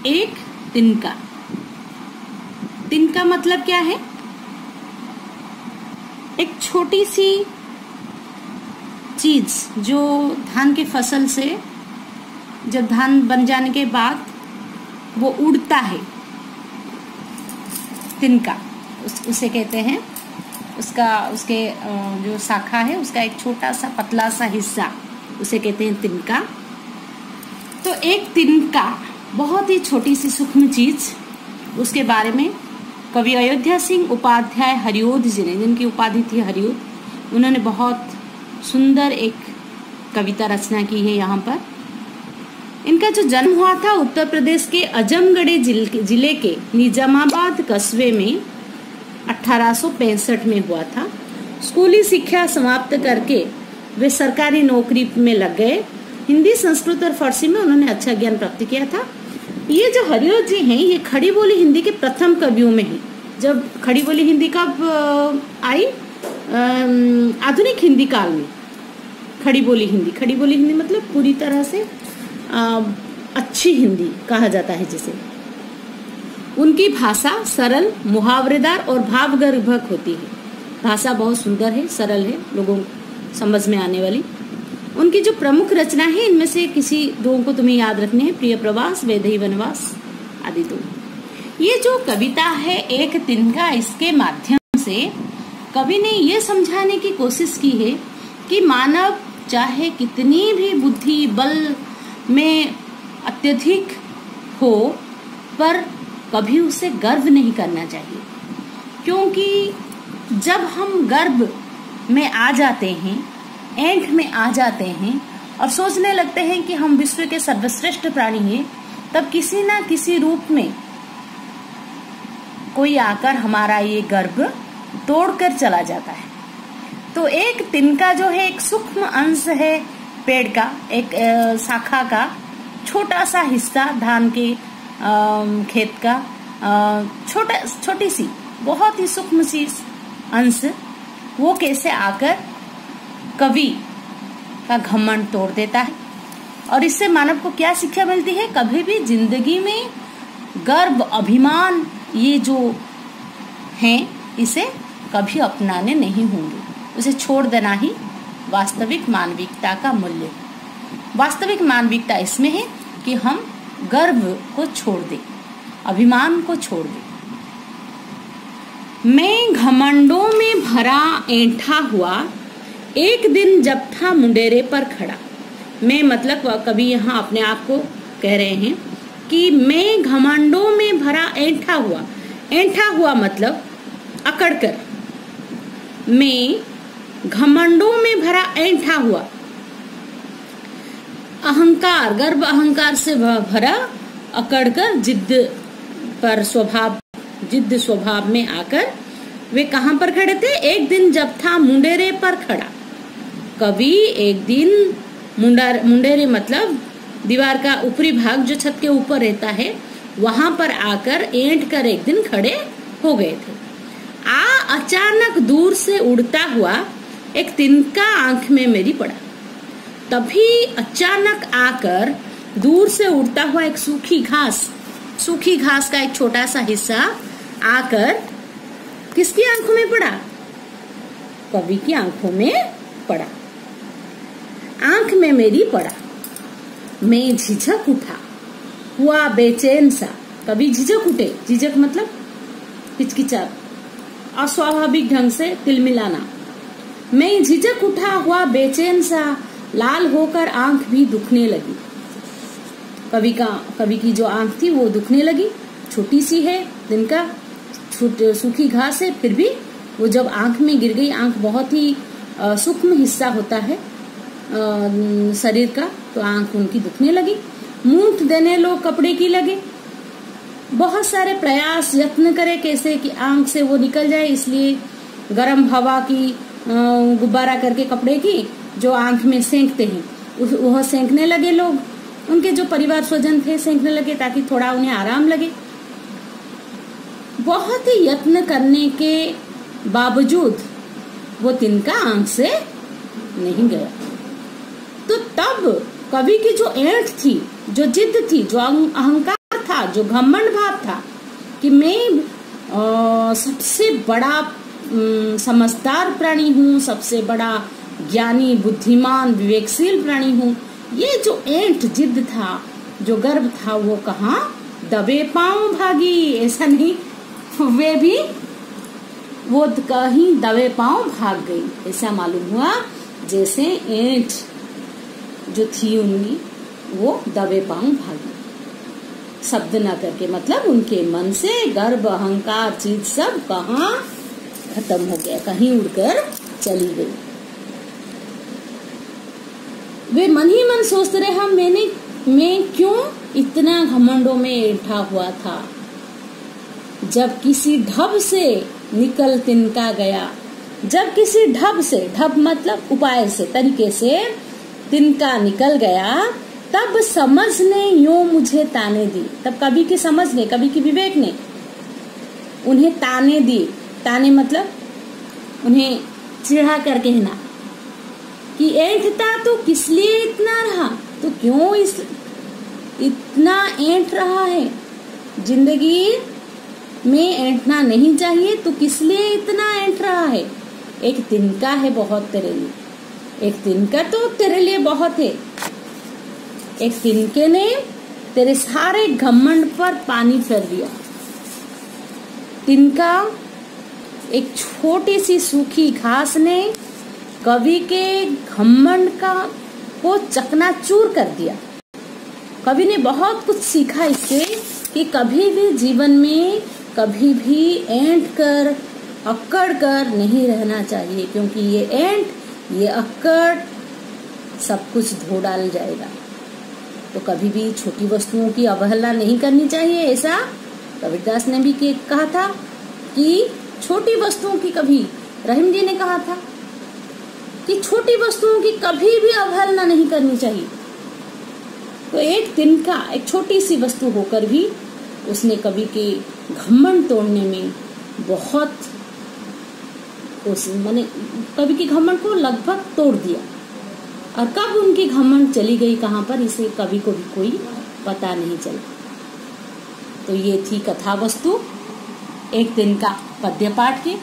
एक तिनका। तिनका मतलब क्या है? एक छोटी सी चीज जो धान के फसल से जब धान बन जाने के बाद वो उड़ता है, तिनका उसे कहते हैं। उसके जो शाखा है उसका एक छोटा सा पतला सा हिस्सा, उसे कहते हैं तिनका। तो एक तिनका बहुत ही छोटी सी सूक्ष्म चीज, उसके बारे में कवि अयोध्या सिंह उपाध्याय हरिओध जी ने, जिनकी उपाधि थी हरिओध, उन्होंने बहुत सुंदर एक कविता रचना की है यहाँ पर। इनका जो जन्म हुआ था उत्तर प्रदेश के आजमगढ़ जिले के निजामाबाद कस्बे में 1865 में हुआ था। स्कूली शिक्षा समाप्त करके वे सरकारी नौकरी में लग गए। हिंदी, संस्कृत और फारसी में उन्होंने अच्छा ज्ञान प्राप्त किया था। ये जो हरिओध जी हैं, ये खड़ी बोली हिंदी के प्रथम कवियों में हैं। जब खड़ी बोली हिंदी कब आई? आधुनिक हिंदी काल में खड़ी बोली हिंदी मतलब पूरी तरह से अच्छी हिंदी कहा जाता है जिसे। उनकी भाषा सरल, मुहावरेदार और भावगर्भक होती है। भाषा बहुत सुंदर है, सरल है, लोगों को समझ में आने वाली। उनकी जो प्रमुख रचना है, इनमें से किसी दो को तुम्हें याद रखनी है, प्रिय प्रवास, वैदेही वनवास आदि दो। ये जो कविता है एक तिनका, इसके माध्यम से कवि ने ये समझाने की कोशिश की है कि मानव चाहे कितनी भी बुद्धि बल में अत्यधिक हो, पर कभी उसे गर्व नहीं करना चाहिए। क्योंकि जब हम गर्व में आ जाते हैं, ऐंठ में आ जाते हैं और सोचने लगते हैं कि हम विश्व के सर्वश्रेष्ठ प्राणी हैं, तब किसी ना किसी रूप में कोई आकर हमारा ये गर्व तोड़कर चला जाता है। तो एक तिनका जो है एक सूक्ष्म अंश है पेड़ का, एक शाखा का छोटा सा हिस्सा, धान के खेत का छोटी सी बहुत ही सूक्ष्म सी अंश, वो कैसे आकर कवि का घमंड तोड़ देता है। और इससे मानव को क्या शिक्षा मिलती है? कभी भी जिंदगी में गर्व, अभिमान, ये जो हैं, इसे कभी अपनाने नहीं होंगे। उसे छोड़ देना ही वास्तविक मानविकता का मूल्य है। वास्तविक मानविकता इसमें है कि हम गर्व को छोड़ दें, अभिमान को छोड़ दें। मैं घमंडों में भरा ऐंठा हुआ, एक दिन जब था मुंडेरे पर खड़ा। मैं मतलब कवि यहाँ अपने आप को कह रहे हैं कि मैं घमंडों में भरा ऐंठा हुआ। ऐंठा हुआ मतलब अकड़कर। मैं घमंडों में भरा ऐंठा हुआ, अहंकार, गर्व अहंकार से भरा, अकड़कर जिद्द स्वभाव में आकर वे कहां पर खड़े थे? एक दिन जब था मुंडेरे पर खड़ा। कवि एक दिन मुंडेरे मतलब दीवार का ऊपरी भाग जो छत के ऊपर रहता है, वहां पर आकर ऐंठ कर एक दिन खड़े हो गए थे। अचानक दूर से उड़ता हुआ एक तिनका आंख में मेरी पड़ा। तभी अचानक आकर दूर से उड़ता हुआ एक सूखी घास का एक छोटा सा हिस्सा आकर किसकी आंखों में पड़ा? कवि की आंखों में पड़ा, आंख में मेरी पड़ा। मैं झिझक उठा, हुआ बेचैन सा। कवि झिझक उठे, झिझक मतलब हिचकिचाहट, अस्वाभाविक ढंग से तिलमिलाना। मैं झिझक उठा, हुआ बेचैन सा, लाल होकर आंख भी दुखने लगी। कवि की जो आंख थी वो दुखने लगी। छोटी सी है, दिन का सूखी घास है, फिर भी वो जब आंख में गिर गई, आंख बहुत ही सूक्ष्म हिस्सा होता है शरीर का, तो आंख उनकी दुखने लगी। मूंठ देने लोग कपड़े की लगे, बहुत सारे प्रयास यत्न करे कैसे कि आंख से वो निकल जाए, इसलिए गर्म हवा की गुब्बारा करके कपड़े की जो आंख में सेंकते हैं, वह सेंकने लगे लोग। उनके जो परिवार स्वजन थे सेंकने लगे ताकि थोड़ा उन्हें आराम लगे। बहुत ही यत्न करने के बावजूद वो तिनका आंख से नहीं गया। तो तब कवि की जो ऐंठ थी, जो जिद थी, जो अहंकार था, था, जो घमंड भाव था कि मैं सबसे बड़ा समझदार प्राणी हूँ, सबसे बड़ा ज्ञानी, बुद्धिमान, विवेकशील प्राणी हूँ, ये जो ऐंठ जिद था, जो गर्व था, वो कहाँ दबे पांव भागी। ऐसा नहीं, वे भी वो कहीं दबे पांव भाग गई। ऐसा मालूम हुआ जैसे ऐंठ जो थी उनकी वो दबे पांव भागी, शब्द न करके, मतलब उनके मन से गर्व, अहंकार, चीज सब कहाँ खत्म हो गया, कहीं उड़कर चली गई। वे मन ही मन सोचते रहे, मैं क्यों इतना घमंडों में ऐंठा हुआ था। जब किसी ढब से निकल तिनका गया, जब किसी ढब से, ढब मतलब उपाय से, तरीके से तिनका निकल गया, तब समझ ने यूं मुझे ताने दी। तब कभी की समझ ने, कभी की विवेक ने उन्हें ताने दी। ताने मतलब उन्हें चिढ़ा कर कहना कि ऐंठता तो किस लिए इतना रहा, तो क्यों इतना ऐंठ रहा है, जिंदगी में ऐंठना नहीं चाहिए, तो किस लिए इतना ऐंठ रहा है। एक तिनका है बहुत तेरे लिए, एक तिनका तो तेरे लिए बहुत है। एक तिनके ने तेरे सारे घमंड पर पानी फेर दिया। तिनका, एक छोटी सी सूखी घास ने कवि के घमंड को चकनाचूर कर दिया। कवि ने बहुत कुछ सीखा इससे कि कभी भी जीवन में कभी भी ऐंठ कर, अक्कड़ कर नहीं रहना चाहिए, क्योंकि ये ऐंठ, ये अक्कड़ सब कुछ धो डाल जाएगा। तो कभी भी छोटी वस्तुओं की अवहेलना नहीं करनी चाहिए। ऐसा कबीरदास ने भी कहा था कि छोटी वस्तुओं की कभी, रहीम जी ने कहा था कि छोटी वस्तुओं की कभी भी अवहेलना नहीं करनी चाहिए। तो एक तिनका, एक छोटी सी वस्तु होकर भी उसने कवि के घमंड तोड़ने में बहुत, माने कवि के घमंड को लगभग तोड़ दिया। और कब उनकी घमंड चली गई कहाँ पर, इसे कवि को भी कोई पता नहीं चला। तो ये थी कथा वस्तु एक दिन का पद्य पाठ की।